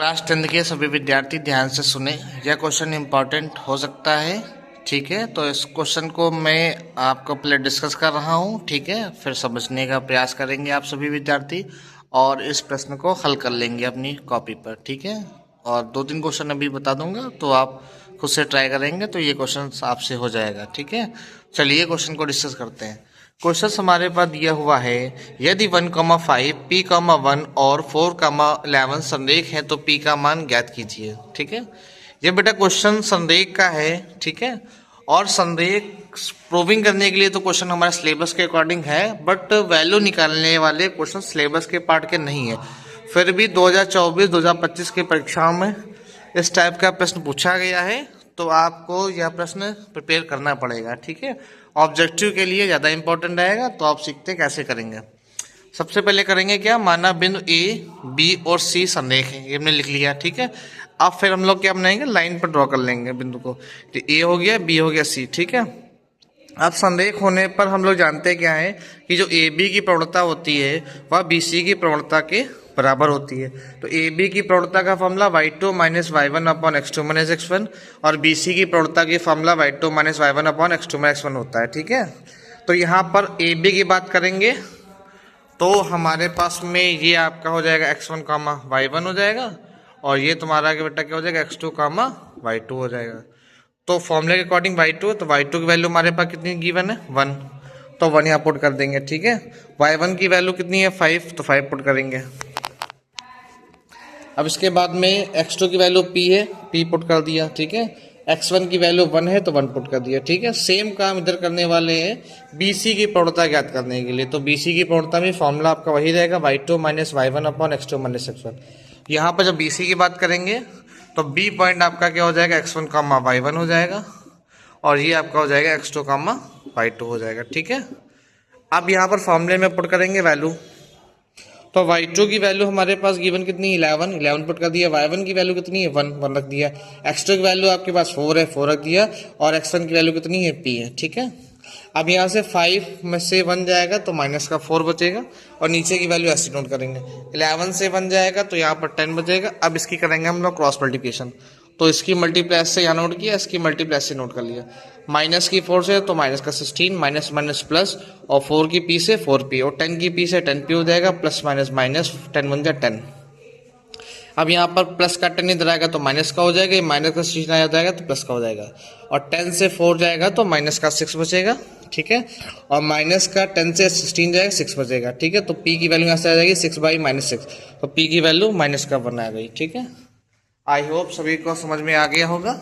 Class 10 के सभी विद्यार्थी ध्यान से सुने। यह क्वेश्चन इम्पॉर्टेंट हो सकता है। ठीक है, तो इस क्वेश्चन को मैं आपको पहले डिस्कस कर रहा हूँ। ठीक है, फिर समझने का प्रयास करेंगे आप सभी विद्यार्थी और इस प्रश्न को हल कर लेंगे अपनी कॉपी पर। ठीक है, और 2-3 क्वेश्चन अभी बता दूंगा तो आप खुद से ट्राई करेंगे तो ये क्वेश्चन आपसे हो जाएगा। ठीक है, चलिए क्वेश्चन को डिस्कस करते हैं। क्वेश्चन हमारे पास दिया हुआ है, यदि 1,5 p,1 और 4,11 संरेख है तो p का मान ज्ञात कीजिए। ठीक है, ये बेटा क्वेश्चन संरेख का है। ठीक है, और संरेख प्रूविंग करने के लिए तो क्वेश्चन हमारे सिलेबस के अकॉर्डिंग है, बट वैल्यू निकालने वाले क्वेश्चन सिलेबस के पार्ट के नहीं है। फिर भी 2024-2025 की परीक्षाओं में इस टाइप का प्रश्न पूछा गया है, तो आपको यह प्रश्न प्रिपेयर करना पड़ेगा। ठीक है, ऑब्जेक्टिव के लिए ज़्यादा इंपॉर्टेंट रहेगा। तो आप सीखते कैसे करेंगे। सबसे पहले करेंगे क्या, माना बिंदु ए, बी और सी संरेख है, ये हमने लिख लिया। ठीक है, अब फिर हम लोग क्या बनाएंगे, लाइन पर ड्रॉ कर लेंगे बिंदु को। तो ए हो गया, बी हो गया, सी। ठीक है, अब संरेख होने पर हम लोग जानते क्या है कि जो ए बी की प्रवणता होती है वह बी सी की प्रवणता के बराबर होती है। तो ए बी की प्रवणता का formula y2 minus y1 upon x2 minus x1 और बी सी की प्रवणता की formula y2 minus y1 upon x2 minus x1 होता है। ठीक है, तो यहाँ पर ए बी की बात करेंगे तो हमारे पास में ये आपका हो जाएगा x1 कामा y1 हो जाएगा, और ये तुम्हारा बेटा क्या हो जाएगा x2 कामा y2 हो जाएगा। तो फॉर्मूले के अकॉर्डिंग y2 है, तो y2 की वैल्यू हमारे पास कितनी गिवन है, 1, तो 1 यहाँ पुट कर देंगे। ठीक है, y1 की वैल्यू कितनी है, 5, तो 5 पुट करेंगे। अब इसके बाद में x2 की वैल्यू p है, p पुट कर दिया। ठीक है, x1 की वैल्यू 1 है तो 1 पुट कर दिया। ठीक है, सेम काम इधर करने वाले हैं bc की प्रवणता ज्ञात करने के लिए। तो bc की प्रवणता में फॉर्मूला आपका वही रहेगा, y2 minus y1 upon x2 minus x1। यहाँ पर जब bc की बात करेंगे तो b पॉइंट आपका क्या हो जाएगा, x1 कामा y1 हो जाएगा, और ये आपका हो जाएगा x2 कामा y2 हो जाएगा। ठीक है, अब यहाँ पर फॉर्मूले में पुट करेंगे वैल्यू। तो y2 की वैल्यू हमारे पास गिवन कितनी, 11 पुट कर दिया। y1 की वैल्यू कितनी है, 1 रख दिया। x2 की वैल्यू आपके पास 4 है, 4 रख दिया, और x1 की वैल्यू कितनी है, p है। ठीक है, अब यहाँ से 5 में से 1 जाएगा तो माइनस का 4 बचेगा, और नीचे की वैल्यू ऐसे नोट करेंगे। 11 से 1 जाएगा तो यहाँ पर 10 बचेगा। अब इसकी करेंगे हम लोग क्रॉस मल्टीप्लिकेशन, तो इसकी मल्टीप्लाई से यहाँ नोट किया, इसकी मल्टीप्लाई से नोट कर लिया। माइनस की 4 से तो माइनस का 16, माइनस माइनस प्लस, और 4 की पी से 4p, और 10 की पी से 10p हो जाएगा, प्लस माइनस माइनस 10 बन जाए 10। अब यहाँ पर प्लस का 10 इधर आएगा तो माइनस का हो जाएगा, माइनस का 16 आ जाएगा तो प्लस का हो जाएगा, और 10 से 4 जाएगा तो माइनस का 6 बचेगा। ठीक है, और माइनस का 10 से 16 जाएगा, 6 बचेगा। ठीक है, तो p की वैल्यू यहाँ से आ जाएगी 6/-6, तो p की वैल्यू -1 आ गई। ठीक है, आई होप सभी को समझ में आ गया होगा।